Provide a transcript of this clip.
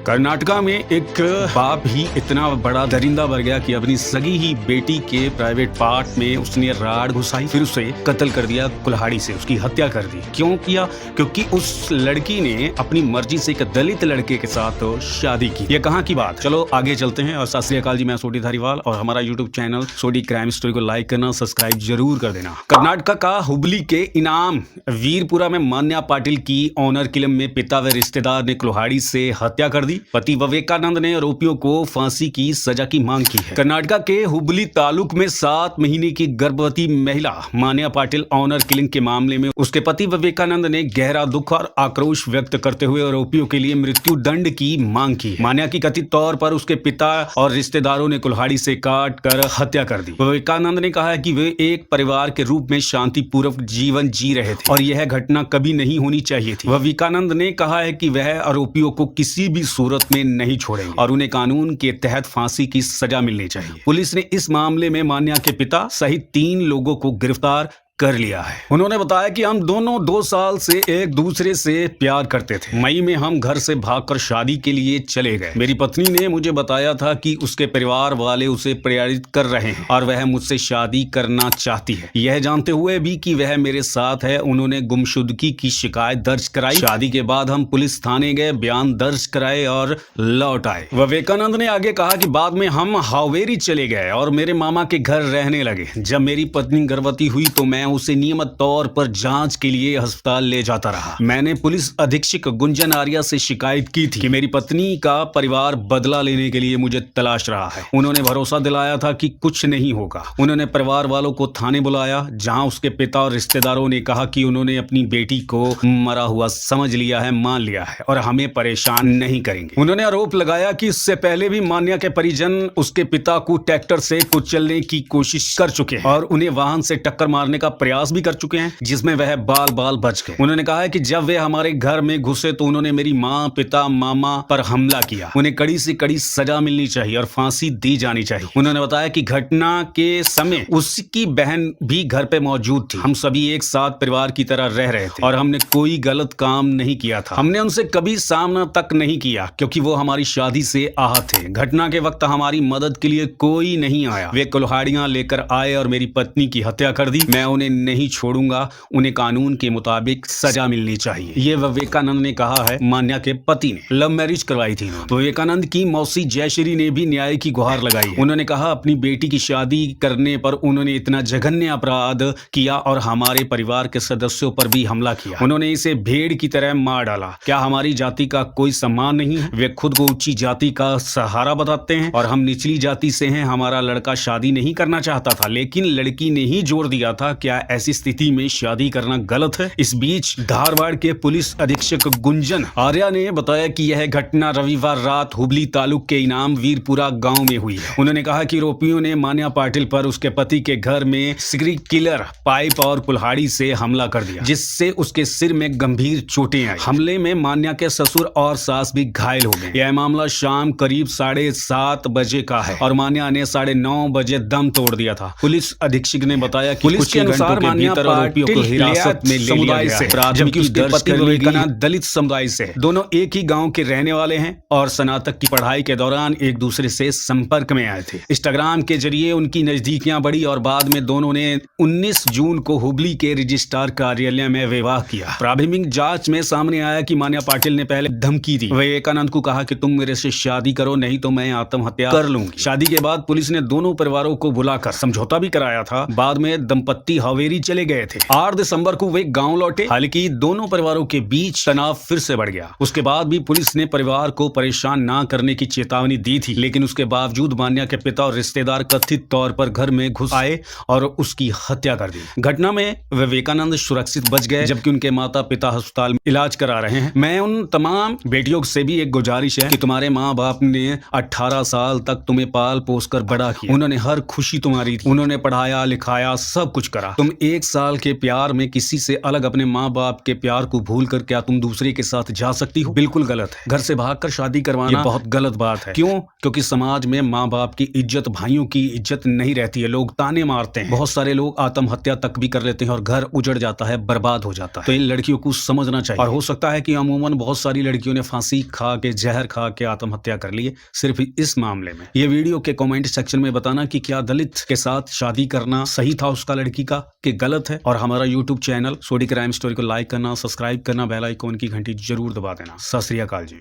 कर्नाटका में एक बाप ही इतना बड़ा दरिंदा बन गया कि अपनी सगी ही बेटी के प्राइवेट पार्ट में उसने राड घुसाई, फिर उसे कत्ल कर दिया, कुल्हाड़ी से उसकी हत्या कर दी। क्यों किया? क्योंकि उस लड़की ने अपनी मर्जी से एक दलित लड़के के साथ शादी की। ये कहाँ की बात? चलो आगे चलते हैं। और सत श्री अकाल जी, मैं सोडी धारीवाल और हमारा यूट्यूब चैनल सोडी क्राइम स्टोरी को लाइक करना, सब्सक्राइब जरूर कर देना। कर्नाटका का हुबली के इनाम वीरपुरा में मान्या पाटिल की ऑनर किलम में पिता व रिश्तेदार ने कुल्हाड़ी से हत्या कर दी। पति विवेकानंद ने आरोपियों को फांसी की सजा की मांग की है। कर्नाटका के हुबली तालुक में 7 महीने की गर्भवती महिला मान्या पाटिल ऑनर किलिंग के मामले में उसके पति विवेकानंद ने गहरा दुख और आक्रोश व्यक्त करते हुए आरोपियों के लिए मृत्यु दंड की मांग की। मान्या की कथित तौर पर उसके पिता और रिश्तेदारों ने कुल्हाड़ी से काट कर हत्या कर दी। विवेकानंद ने कहा है कि वे एक परिवार के रूप में शांतिपूर्वक जीवन जी रहे थे और यह घटना कभी नहीं होनी चाहिए थी। विवेकानंद ने कहा है कि वह आरोपियों को किसी भी सूरत में नहीं छोड़ेंगे और उन्हें कानून के तहत फांसी की सजा मिलनी चाहिए। पुलिस ने इस मामले में मान्या के पिता सहित 3 लोगों को गिरफ्तार कर लिया है। उन्होंने बताया कि हम दोनों 2 साल से एक दूसरे से प्यार करते थे। मई में हम घर से भागकर शादी के लिए चले गए। मेरी पत्नी ने मुझे बताया था कि उसके परिवार वाले उसे प्रेरित कर रहे हैं और वह मुझसे शादी करना चाहती है। यह जानते हुए भी कि वह मेरे साथ है, उन्होंने गुमशुदगी की शिकायत दर्ज कराई। शादी के बाद हम पुलिस थाने गए, बयान दर्ज कराए और लौट आए। विवेकानंद ने आगे कहा कि बाद में हम हावेरी चले गए और मेरे मामा के घर रहने लगे। जब मेरी पत्नी गर्भवती हुई तो मैं उसे नियमित तौर पर जांच के लिए अस्पताल ले जाता रहा। मैंने पुलिस अधीक्षक गुंजन आर्या से शिकायत की थी कि मेरी पत्नी का परिवार बदला लेने के लिए मुझे तलाश रहा है। उन्होंने भरोसा दिलाया था कि कुछ नहीं होगा। उन्होंने परिवार वालों को थाने बुलाया, जहां उसके पिता और रिश्तेदारों ने कहा कि उन्होंने अपनी बेटी को मरा हुआ समझ लिया है, मान लिया है और हमें परेशान नहीं करेंगे। उन्होंने आरोप लगाया कि इससे पहले भी मान्या के परिजन उसके पिता को ट्रैक्टर से कुचलने की कोशिश कर चुके हैं और उन्हें वाहन से टक्कर मारने का प्रयास भी कर चुके हैं, जिसमें वह बाल बच गए। उन्होंने कहा है कि जब वे हमारे घर में घुसे तो उन्होंने मेरी माँ, पिता, मामा पर हमला किया। उन्हें कड़ी से कड़ी सजा मिलनी चाहिए और फांसी दी जानी चाहिए। उन्होंने बताया कि घटना के समय उसकी बहन भी घर पे मौजूद थी। हम सभी एक साथ परिवार की तरह रह रहे थे और हमने कोई गलत काम नहीं किया था। हमने उनसे कभी सामना तक नहीं किया क्योंकि वो हमारी शादी से आहत थे। घटना के वक्त हमारी मदद के लिए कोई नहीं आया। वे कुल्हाड़ियां लेकर आए और मेरी पत्नी की हत्या कर दी। मैं उन्हें नहीं छोड़ूंगा, उन्हें कानून के मुताबिक सजा मिलनी चाहिए। ये विवेकानंद ने कहा है। मान्या के पति ने लव मैरिज करवाई थी। विवेकानंद की मौसी जयश्री ने भी न्याय की गुहार लगाई। उन्होंने कहा अपनी बेटी की शादी करने पर उन्होंने इतना जघन्य अपराध किया और हमारे परिवार के सदस्यों पर भी हमला किया। उन्होंने इसे भेड़ की तरह मार डाला। क्या हमारी जाति का कोई सम्मान नहीं है? वे खुद को ऊंची जाति का सहारा बताते हैं और हम निचली जाति से हैं। हमारा लड़का शादी नहीं करना चाहता था, लेकिन लड़की ने ही जोर दिया था। क्या ऐसी स्थिति में शादी करना गलत है? इस बीच धारवाड़ के पुलिस अधीक्षक गुंजन आर्या ने बताया कि यह घटना रविवार रात हुबली तालुक के इनाम वीरपुरा गांव में हुई है। उन्होंने कहा कि आरोपियों ने मान्या पाटिल पर उसके पति के घर में सिगरेट किलर पाइप और कुल्हाड़ी से हमला कर दिया, जिससे उसके सिर में गंभीर चोटें आई। हमले में मान्या के ससुर और सास भी घायल हो गए। यह मामला शाम करीब 7:30 बजे का है और मान्या ने 9:30 बजे दम तोड़ दिया था। पुलिस अधीक्षक ने बताया कि पुलिस के अनुसार मान्या आरोपियों को हिरासत में ले लिया गया है, जबकि उसके पति विवेकानंद दलित समुदाय से हैं। दोनों एक ही गांव के रहने वाले हैं और स्नातक की पढ़ाई के दौरान एक दूसरे से संपर्क में आए थे। इंस्टाग्राम के जरिए उनकी नजदीकियां बढ़ी और बाद में दोनों ने 19 जून को हुबली के रजिस्ट्रार कार्यालय में विवाह किया। प्राथमिक जांच में सामने आया कि मान्या पाटिल ने पहले धमकी दी, विवेकानंद को कहा कि तुम मेरे से शादी करो, नहीं तो मैं आत्महत्या कर लूंगी। शादी के बाद पुलिस ने दोनों परिवारों को बुलाकर समझौता भी कराया था। बाद में दंपत्ति हावेरी चले गए थे। 8 दिसंबर को वे गांव लौटे। हालांकि दोनों परिवारों के बीच तनाव फिर से बढ़ गया। उसके बाद भी पुलिस ने परिवार को परेशान ना करने की चेतावनी दी थी, लेकिन उसके बावजूद मान्या के पिता और रिश्तेदार कथित तौर पर घर में घुस आए और उसकी हत्या कर दी। घटना में विवेकानंद सुरक्षित बच गए, जबकि उनके माता पिता अस्पताल में इलाज करा रहे हैं। मैं उन तमाम बेटियों से भी एक गुजारिश है कि तुम्हारे माँ बाप ने 18 साल तक तुम्हें पाल पोस कर बड़ा किया। उन्होंने हर खुशी तुम्हारी थी। उन्होंने पढ़ाया लिखाया, सब कुछ करा। तुम 1 साल के प्यार में किसी से अलग अपने माँ बाप के प्यार को भूल कर क्या तुम दूसरे के साथ जा सकती हो? बिल्कुल गलत है। घर से भागकर शादी करवाना ये बहुत गलत बात है। क्यों? क्योंकि समाज में माँ बाप की इज्जत, भाइयों की इज्जत नहीं रहती है। लोग ताने मारते हैं। बहुत सारे लोग आत्महत्या तक भी कर लेते हैं और घर उजड़ जाता है, बर्बाद हो जाता है। तो इन लड़कियों को समझना चाहिए। और हो सकता है कि अमूमन बहुत सारी लड़कियों ने फांसी खा के, जहर खा के आत्महत्या कर ली है सिर्फ इस मामले में। ये वीडियो के कमेंट सेक्शन में बताना कि क्या दलित के साथ शादी करना सही था उसका लड़की का कि गलत है। और हमारा यूट्यूब चैनल सोडी क्राइम स्टोरी को लाइक करना, सब्सक्राइब करना, बेल आइकॉन की घंटी जरूर दबा देना। सत श्री अकाल जी।